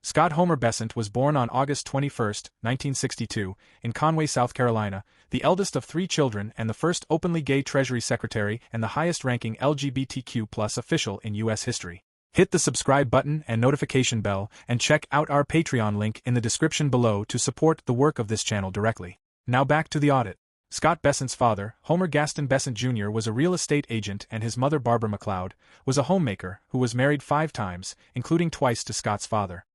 Scott Homer Bessent was born on August 21, 1962, in Conway, South Carolina, the eldest of 3 children and the first openly gay Treasury Secretary and the highest-ranking LGBTQ+ official in U.S. history. Hit the subscribe button and notification bell and check out our Patreon link in the description below to support the work of this channel directly. Now back to the audit. Scott Bessent's father, Homer Gaston Bessent Jr., was a real estate agent, and his mother, Barbara McLeod, was a homemaker who was married 5 times, including twice to Scott's father.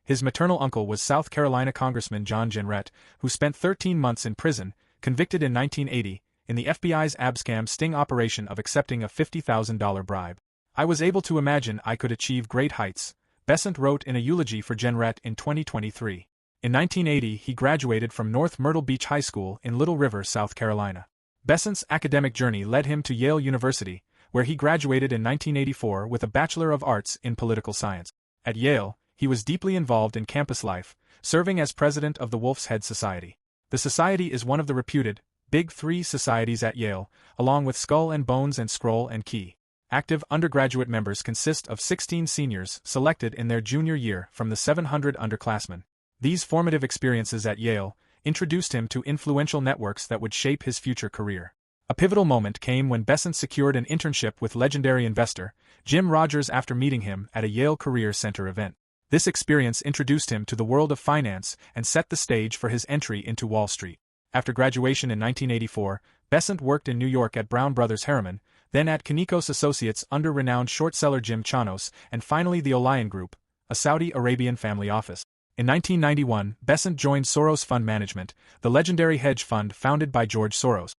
His maternal uncle was South Carolina Congressman John Jenrette, who spent 13 months in prison, convicted in 1980, in the FBI's Abscam sting operation of accepting a $50,000 bribe. "I was able to imagine I could achieve great heights," Bessent wrote in a eulogy for Jenrette in 2023. In 1980, he graduated from North Myrtle Beach High School in Little River, South Carolina. Bessent's academic journey led him to Yale University, where he graduated in 1984 with a Bachelor of Arts in Political Science. At Yale, he was deeply involved in campus life, serving as president of the Wolf's Head Society. The society is one of the reputed Big Three societies at Yale, along with Skull and Bones and Scroll and Key. Active undergraduate members consist of 16 seniors selected in their junior year from the 700 underclassmen. These formative experiences at Yale introduced him to influential networks that would shape his future career. A pivotal moment came when Bessent secured an internship with legendary investor Jim Rogers after meeting him at a Yale Career Center event. This experience introduced him to the world of finance and set the stage for his entry into Wall Street. After graduation in 1984, Bessent worked in New York at Brown Brothers Harriman, then at Kinnikos Associates under renowned short-seller Jim Chanos, and finally the Olion Group, a Saudi Arabian family office. In 1991, Bessent joined Soros Fund Management, the legendary hedge fund founded by George Soros.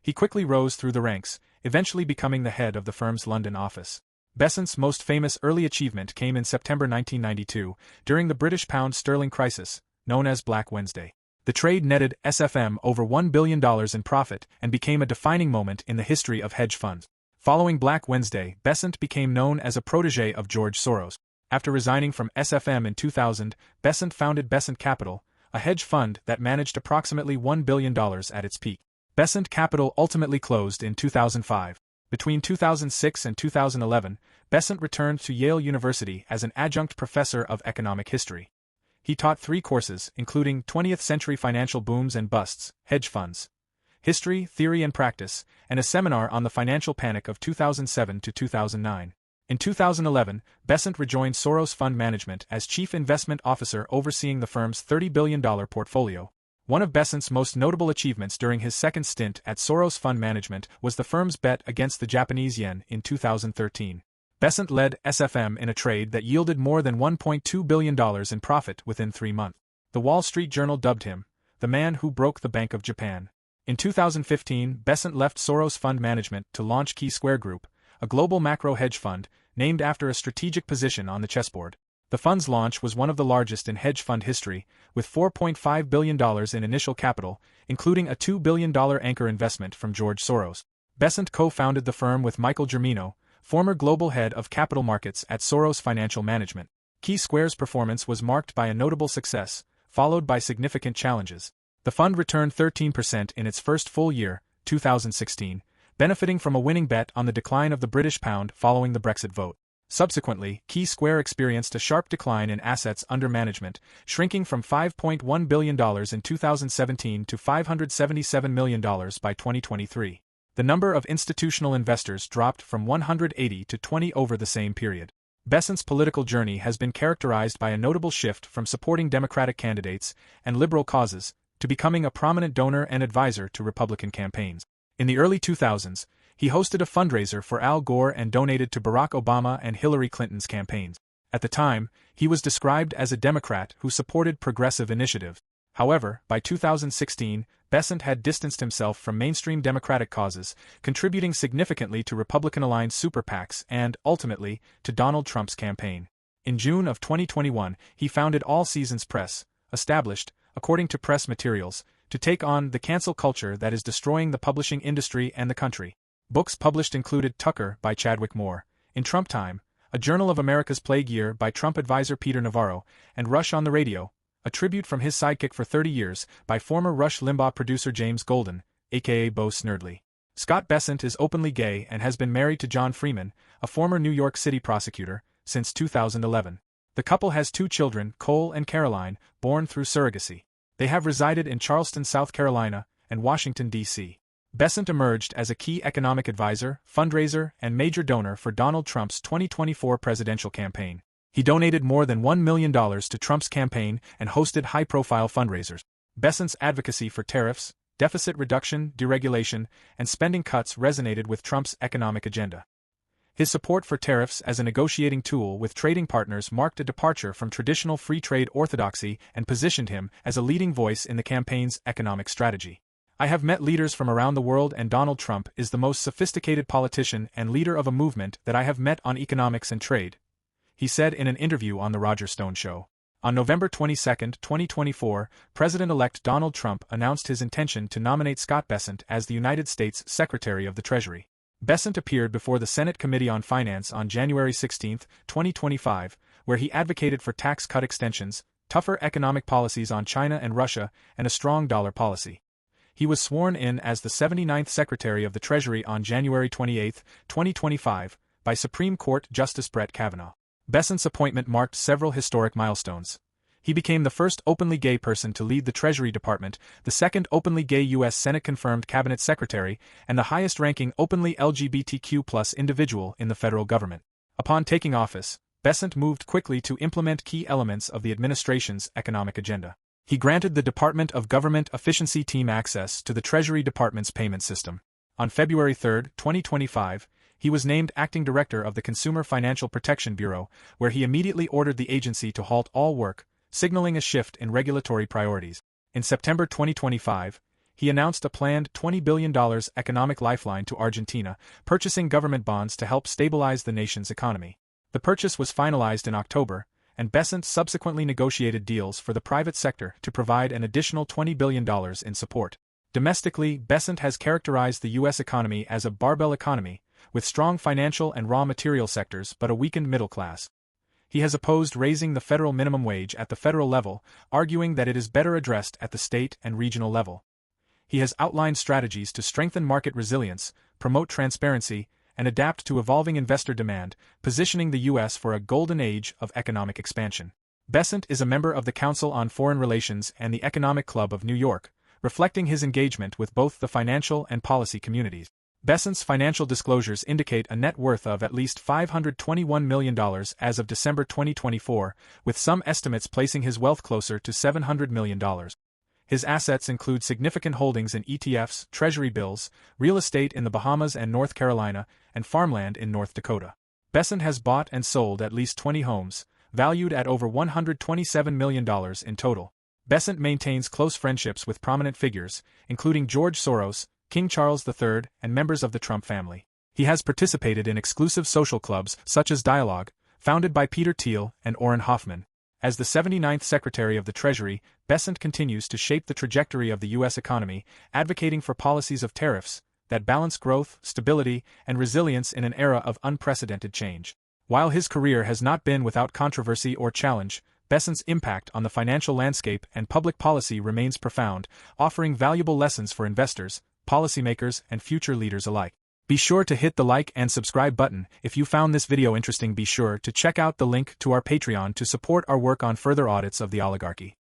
He quickly rose through the ranks, eventually becoming the head of the firm's London office. Bessent's most famous early achievement came in September 1992, during the British pound sterling crisis, known as Black Wednesday. The trade netted SFM over $1 billion in profit and became a defining moment in the history of hedge funds. Following Black Wednesday, Bessent became known as a protege of George Soros. After resigning from SFM in 2000, Bessent founded Bessent Capital, a hedge fund that managed approximately $1 billion at its peak. Bessent Capital ultimately closed in 2005. Between 2006 and 2011, Bessent returned to Yale University as an adjunct professor of economic history. He taught 3 courses, including 20th Century Financial Booms and Busts, Hedge Funds, History, Theory and Practice, and a seminar on the financial panic of 2007 to 2009. In 2011, Bessent rejoined Soros Fund Management as Chief Investment Officer overseeing the firm's $30 billion portfolio. One of Bessent's most notable achievements during his second stint at Soros Fund Management was the firm's bet against the Japanese yen in 2013. Bessent led SFM in a trade that yielded more than $1.2 billion in profit within 3 months. The Wall Street Journal dubbed him the man who broke the Bank of Japan. In 2015, Bessent left Soros Fund Management to launch Key Square Group, a global macro hedge fund named after a strategic position on the chessboard. The fund's launch was one of the largest in hedge fund history, with $4.5 billion in initial capital, including a $2 billion anchor investment from George Soros. Bessent co-founded the firm with Michael Germino, former global head of capital markets at Soros Financial Management. Key Square's performance was marked by a notable success, followed by significant challenges. The fund returned 13% in its first full year, 2016, benefiting from a winning bet on the decline of the British pound following the Brexit vote. Subsequently, Key Square experienced a sharp decline in assets under management, shrinking from $5.1 billion in 2017 to $577 million by 2023. The number of institutional investors dropped from 180 to 20 over the same period. Bessent's political journey has been characterized by a notable shift from supporting Democratic candidates and liberal causes to becoming a prominent donor and advisor to Republican campaigns. In the early 2000s, he hosted a fundraiser for Al Gore and donated to Barack Obama and Hillary Clinton's campaigns. At the time, he was described as a Democrat who supported progressive initiatives. However, by 2016, Bessent had distanced himself from mainstream Democratic causes, contributing significantly to Republican-aligned super PACs and, ultimately, to Donald Trump's campaign. In June of 2021, he founded All Seasons Press, established, according to press materials, to take on the cancel culture that is destroying the publishing industry and the country. Books published included Tucker by Chadwick Moore, In Trump Time, A Journal of America's Plague Year by Trump advisor Peter Navarro, and Rush on the Radio, a tribute from his sidekick for 30 years by former Rush Limbaugh producer James Golden, aka Bo Snerdley. Scott Bessent is openly gay and has been married to John Freeman, a former New York City prosecutor, since 2011. The couple has 2 children, Cole and Caroline, born through surrogacy. They have resided in Charleston, South Carolina, and Washington, D.C. Bessent emerged as a key economic advisor, fundraiser, and major donor for Donald Trump's 2024 presidential campaign. He donated more than $1 million to Trump's campaign and hosted high-profile fundraisers. Bessent's advocacy for tariffs, deficit reduction, deregulation, and spending cuts resonated with Trump's economic agenda. His support for tariffs as a negotiating tool with trading partners marked a departure from traditional free trade orthodoxy and positioned him as a leading voice in the campaign's economic strategy. "I have met leaders from around the world, and Donald Trump is the most sophisticated politician and leader of a movement that I have met on economics and trade," he said in an interview on The Roger Stone Show. On November 22, 2024, President-elect Donald Trump announced his intention to nominate Scott Bessent as the United States Secretary of the Treasury. Bessent appeared before the Senate Committee on Finance on January 16, 2025, where he advocated for tax cut extensions, tougher economic policies on China and Russia, and a strong dollar policy. He was sworn in as the 79th Secretary of the Treasury on January 28, 2025, by Supreme Court Justice Brett Kavanaugh. Bessent's appointment marked several historic milestones. He became the first openly gay person to lead the Treasury Department, the second openly gay U.S. Senate-confirmed cabinet secretary, and the highest-ranking openly LGBTQ+ individual in the federal government. Upon taking office, Bessent moved quickly to implement key elements of the administration's economic agenda. He granted the Department of Government Efficiency team access to the Treasury Department's payment system. On February 3, 2025, he was named acting director of the Consumer Financial Protection Bureau, where he immediately ordered the agency to halt all work, signaling a shift in regulatory priorities. In September 2025, he announced a planned $20 billion economic lifeline to Argentina, purchasing government bonds to help stabilize the nation's economy. The purchase was finalized in October, and Bessent subsequently negotiated deals for the private sector to provide an additional $20 billion in support. Domestically, Bessent has characterized the U.S. economy as a barbell economy, with strong financial and raw material sectors but a weakened middle class. He has opposed raising the federal minimum wage at the federal level, arguing that it is better addressed at the state and regional level. He has outlined strategies to strengthen market resilience, promote transparency, and adapt to evolving investor demand, positioning the U.S. for a golden age of economic expansion. Bessent is a member of the Council on Foreign Relations and the Economic Club of New York, reflecting his engagement with both the financial and policy communities. Bessent's financial disclosures indicate a net worth of at least $521 million as of December 2024, with some estimates placing his wealth closer to $700 million. His assets include significant holdings in ETFs, treasury bills, real estate in the Bahamas and North Carolina, and farmland in North Dakota. Bessent has bought and sold at least 20 homes, valued at over $127 million in total. Bessent maintains close friendships with prominent figures, including George Soros, King Charles III, and members of the Trump family. He has participated in exclusive social clubs such as Dialogue, founded by Peter Thiel and Orrin Hoffman. As the 79th Secretary of the Treasury, Bessent continues to shape the trajectory of the U.S. economy, advocating for policies of tariffs that balance growth, stability, and resilience in an era of unprecedented change. While his career has not been without controversy or challenge, Bessent's impact on the financial landscape and public policy remains profound, offering valuable lessons for investors, policymakers, and future leaders alike. Be sure to hit the like and subscribe button. If you found this video interesting, be sure to check out the link to our Patreon to support our work on further audits of the oligarchy.